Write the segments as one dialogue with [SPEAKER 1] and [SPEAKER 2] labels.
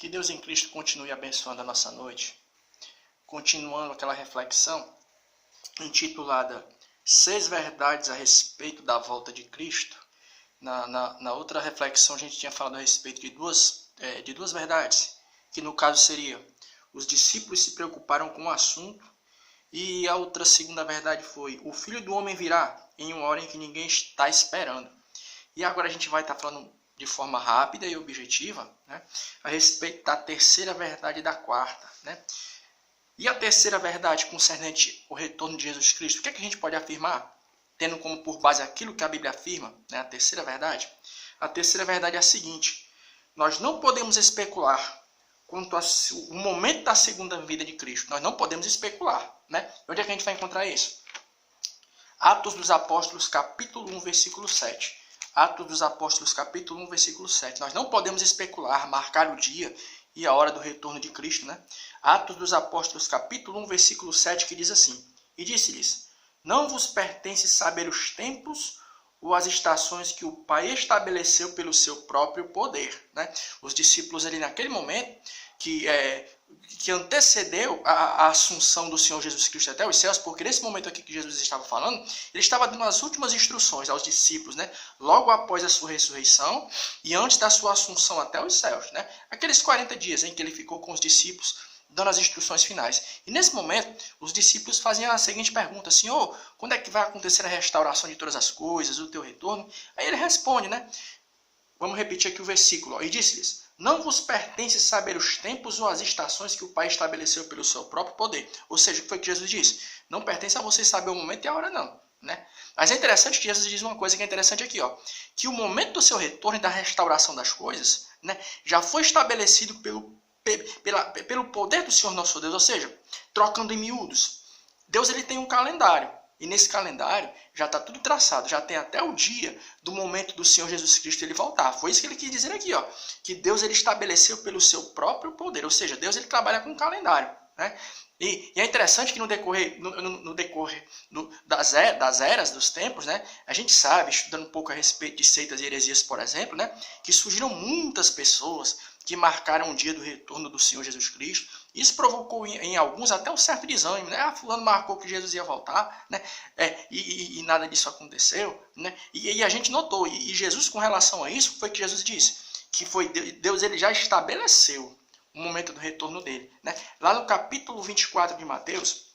[SPEAKER 1] Que Deus em Cristo continue abençoando a nossa noite, continuando aquela reflexão intitulada 6 verdades a respeito da volta de Cristo. Na outra reflexão a gente tinha falado a respeito de duas verdades, que no caso seria: os discípulos se preocuparam com o assunto, e a outra segunda verdade foi: o Filho do Homem virá em uma hora em que ninguém está esperando. E agora a gente vai estar falando de forma rápida e objetiva, né, a respeito da terceira verdade e da quarta. Né? E a terceira verdade concernente o retorno de Jesus Cristo, o que é que a gente pode afirmar, tendo como por base aquilo que a Bíblia afirma, né, a terceira verdade? A terceira verdade é a seguinte: nós não podemos especular quanto ao momento da segunda vinda de Cristo. Nós não podemos especular. Né? Onde é que a gente vai encontrar isso? Atos dos Apóstolos, capítulo 1, versículo 7. Atos dos Apóstolos, capítulo 1, versículo 7. Nós não podemos especular, marcar o dia e a hora do retorno de Cristo. Né? Atos dos Apóstolos, capítulo 1, versículo 7, que diz assim: e disse-lhes: não vos pertence saber os tempos ou as estações que o Pai estabeleceu pelo seu próprio poder. Né? Os discípulos ali naquele momento que antecedeu a assunção do Senhor Jesus Cristo até os céus, porque nesse momento aqui que Jesus estava falando, ele estava dando as últimas instruções aos discípulos, né? Logo após a sua ressurreição e antes da sua assunção até os céus. Né? Aqueles 40 dias em que ele ficou com os discípulos, dando as instruções finais. E nesse momento, os discípulos fazem a seguinte pergunta: Senhor, quando é que vai acontecer a restauração de todas as coisas, o teu retorno? Aí ele responde, né? Vamos repetir aqui o versículo. Ó. E disse-lhes: não vos pertence saber os tempos ou as estações que o Pai estabeleceu pelo seu próprio poder. Ou seja, o que foi que Jesus disse? Não pertence a vocês saber o momento e a hora, não. Né? Mas é interessante que Jesus diz uma coisa que é interessante aqui, ó, que o momento do seu retorno e da restauração das coisas, né, já foi estabelecido pelo poder do Senhor nosso Deus. Ou seja, trocando em miúdos, Deus ele tem um calendário. E nesse calendário já está tudo traçado, já tem até o dia do momento do Senhor Jesus Cristo ele voltar. Foi isso que ele quis dizer aqui, ó, que Deus ele estabeleceu pelo seu próprio poder, ou seja, Deus ele trabalha com um calendário. Né? E é interessante que no decorrer das eras, dos tempos, né, a gente sabe, estudando um pouco a respeito de seitas e heresias, por exemplo, né, que surgiram muitas pessoas que marcaram o dia do retorno do Senhor Jesus Cristo. Isso provocou em alguns até um certo desânimo. Né? Ah, fulano marcou que Jesus ia voltar, né? E nada disso aconteceu. Né? E a gente notou, e Jesus com relação a isso, foi que Jesus disse, que foi Deus ele já estabeleceu o momento do retorno dele. Né? Lá no capítulo 24 de Mateus,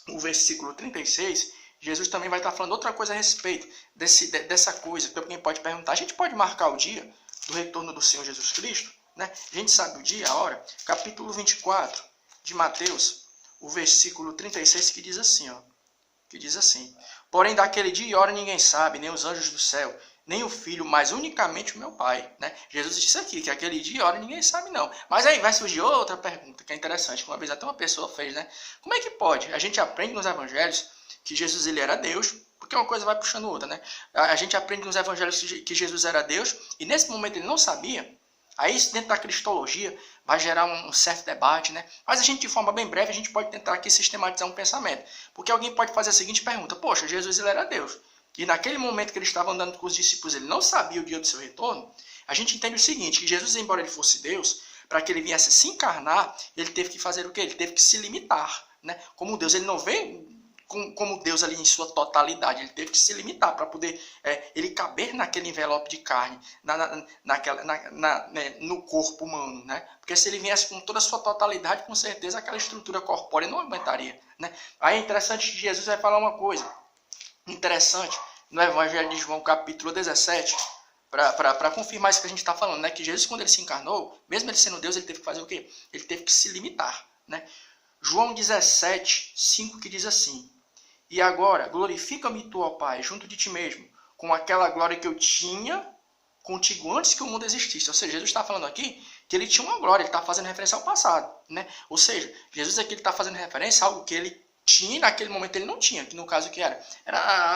[SPEAKER 1] o versículo 36, Jesus também vai estar falando outra coisa a respeito dessa coisa. Que alguém pode perguntar: a gente pode marcar o dia do retorno do Senhor Jesus Cristo? Né? A gente sabe o dia, a hora. Capítulo 24 de Mateus, o versículo 36, que diz assim, ó, que diz assim: porém daquele dia e hora ninguém sabe, nem os anjos do céu, nem o Filho, mas unicamente o meu Pai. Né? Jesus disse aqui que aquele dia e hora ninguém sabe não. Mas aí vai surgir outra pergunta que é interessante, que uma vez até uma pessoa fez, né? Como é que pode? A gente aprende nos evangelhos que Jesus ele era Deus, porque uma coisa vai puxando outra, né? A gente aprende nos evangelhos que Jesus era Deus, e nesse momento ele não sabia. Aí isso dentro da cristologia vai gerar um certo debate, né? Mas a gente, de forma bem breve, a gente pode tentar aqui sistematizar um pensamento. Porque alguém pode fazer a seguinte pergunta: poxa, Jesus ele era Deus. E naquele momento que ele estava andando com os discípulos, ele não sabia o dia do seu retorno. A gente entende o seguinte, que Jesus, embora ele fosse Deus, para que ele viesse se encarnar, ele teve que fazer o quê? Ele teve que se limitar. Né? Como Deus, ele não veio como Deus ali em sua totalidade, ele teve que se limitar para poder ele caber naquele envelope de carne, no corpo humano, né? Porque se ele viesse com toda a sua totalidade, com certeza aquela estrutura corpórea não aguentaria, né? Aí é interessante que Jesus vai falar uma coisa interessante no Evangelho de João, capítulo 17, para confirmar isso que a gente está falando, né? Que Jesus, quando ele se encarnou, mesmo ele sendo Deus, ele teve que fazer o quê? Ele teve que se limitar, né? João 17, 5, que diz assim: e agora, glorifica-me tu, ó Pai, junto de ti mesmo, com aquela glória que eu tinha contigo antes que o mundo existisse. Ou seja, Jesus está falando aqui que ele tinha uma glória, ele está fazendo referência ao passado. Né? Ou seja, Jesus aqui está fazendo referência a algo que ele tinha e naquele momento ele não tinha, que no caso que era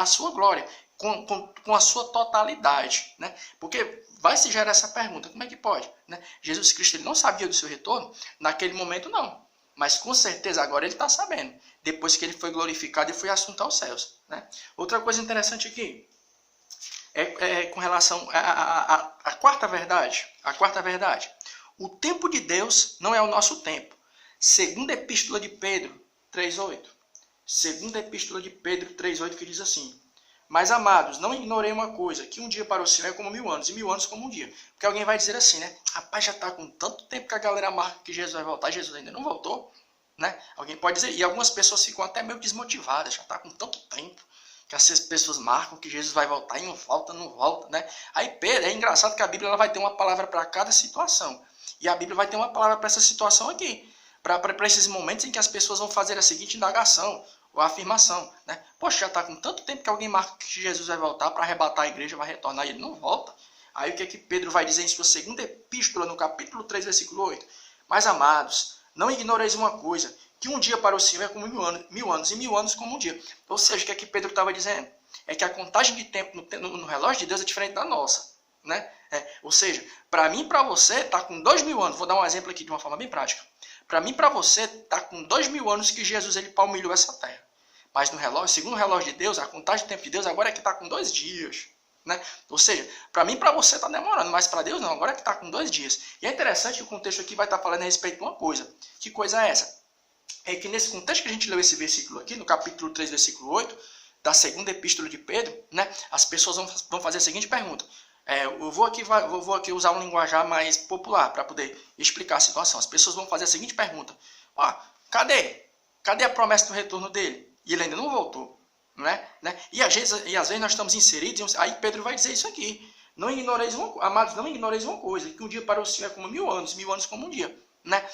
[SPEAKER 1] a sua glória, com a sua totalidade. Né? Porque vai se gerar essa pergunta, como é que pode? Né? Jesus Cristo ele não sabia do seu retorno? Naquele momento não. Mas com certeza agora ele está sabendo, depois que ele foi glorificado e foi assunto aos céus. Né? Outra coisa interessante aqui é com relação à quarta verdade. A quarta verdade. O tempo de Deus não é o nosso tempo. Segunda Epístola de Pedro 3,8. Segunda Epístola de Pedro 3,8 que diz assim: mas, amados, não ignorei uma coisa, que um dia para o Senhor é como 1000 anos, e 1000 anos como um dia. Porque alguém vai dizer assim, né? Rapaz, já está com tanto tempo que a galera marca que Jesus vai voltar, Jesus ainda não voltou, né? Alguém pode dizer, e algumas pessoas ficam até meio desmotivadas, já está com tanto tempo que essas pessoas marcam que Jesus vai voltar e não volta, né? Aí Pedro, é engraçado que a Bíblia ela vai ter uma palavra para cada situação. E a Bíblia vai ter uma palavra para essa situação aqui, para esses momentos em que as pessoas vão fazer a seguinte indagação, ou afirmação, né? Poxa, já está com tanto tempo que alguém marca que Jesus vai voltar para arrebatar a igreja, vai retornar e ele não volta. Aí o que é que Pedro vai dizer em sua segunda epístola, no capítulo 3, versículo 8? Mas, amados, não ignoreis uma coisa, que um dia para o Senhor é como 1000 anos, e 1000 anos como um dia. Ou seja, o que é que Pedro estava dizendo? É que a contagem de tempo no relógio de Deus é diferente da nossa, né? Ou seja, para mim e para você está com 2000 anos. Vou dar um exemplo aqui de uma forma bem prática. Para mim e para você está com 2000 anos que Jesus ele palmilhou essa terra. Mas no relógio, segundo o relógio de Deus, a contagem do tempo de Deus agora é que está com 2 dias. Né? Ou seja, para mim e para você está demorando, mas para Deus não, agora é que está com 2 dias. E é interessante que o contexto aqui vai estar falando a respeito de uma coisa. Que coisa é essa? É que nesse contexto que a gente leu esse versículo aqui, no capítulo 3, versículo 8, da segunda epístola de Pedro, né, as pessoas vão fazer a seguinte pergunta. Eu vou aqui usar um linguajar mais popular para poder explicar a situação. As pessoas vão fazer a seguinte pergunta. Cadê? Cadê a promessa do retorno dele? E ele ainda não voltou. Né? E às vezes nós estamos inseridos, aí Pedro vai dizer isso aqui. Não ignoreis amados, não ignoreis uma coisa, que um dia para o Senhor é como 1000 anos, 1000 anos como um dia. Né?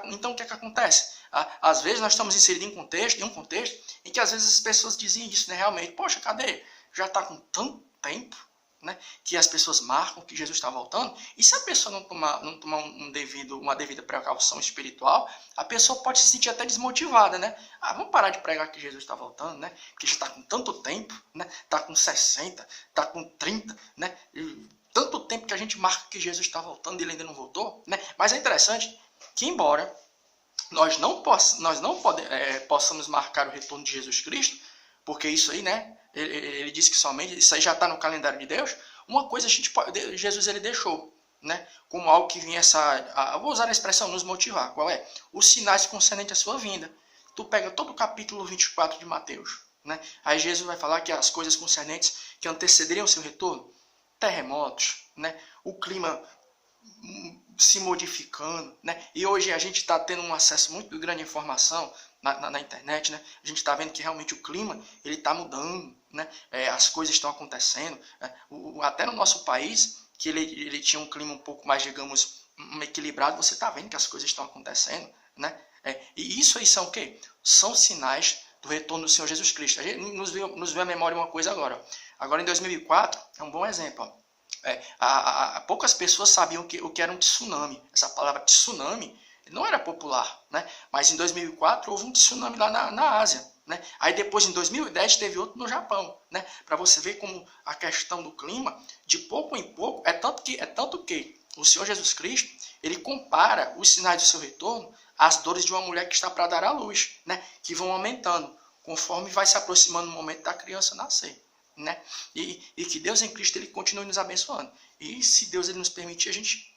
[SPEAKER 1] Então o que é que acontece? Às vezes nós estamos inseridos em um contexto em que às vezes as pessoas diziam isso, né? Realmente, poxa, cadê? Já está com tanto tempo, né, que as pessoas marcam que Jesus está voltando, e se a pessoa não tomar uma devida precaução espiritual, a pessoa pode se sentir até desmotivada, né? Vamos parar de pregar que Jesus está voltando, né? Porque já está com tanto tempo, né? Está com 60, está com 30, né? E tanto tempo que a gente marca que Jesus está voltando e ele ainda não voltou, né? Mas é interessante que, embora nós não possamos marcar o retorno de Jesus Cristo, porque isso aí, né? Ele disse que somente isso aí já está no calendário de Deus. Uma coisa Jesus ele deixou, né? Como algo que vinha vou usar a expressão nos motivar. Qual é? Os sinais concernentes à sua vinda. Tu pega todo o capítulo 24 de Mateus, né? Aí Jesus vai falar que as coisas concernentes que antecederiam o seu retorno, terremotos, né? O clima se modificando, né? E hoje a gente está tendo um acesso muito grande à informação na internet, né? A gente está vendo que realmente o clima ele está mudando, né? As coisas estão acontecendo, né? Até no nosso país, que ele tinha um clima um pouco mais, digamos, equilibrado, você está vendo que as coisas estão acontecendo, né? E isso aí são o quê? São sinais do retorno do Senhor Jesus Cristo. A gente nos veio à memória uma coisa agora. Agora em 2004, é um bom exemplo, ó. Poucas pessoas sabiam o que era um tsunami. Essa palavra tsunami não era popular, né? Mas em 2004 houve um tsunami lá na Ásia, né? Aí depois em 2010 teve outro no Japão, né? Para você ver como a questão do clima, de pouco em pouco, é tanto que o Senhor Jesus Cristo, ele compara os sinais do seu retorno às dores de uma mulher que está para dar à luz, né? Que vão aumentando conforme vai se aproximando o momento da criança nascer. Né? E que Deus em Cristo ele continue nos abençoando. E se Deus ele nos permitir, a gente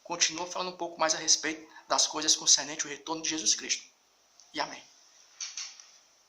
[SPEAKER 1] continua falando um pouco mais a respeito das coisas concernentes ao retorno de Jesus Cristo. E amém.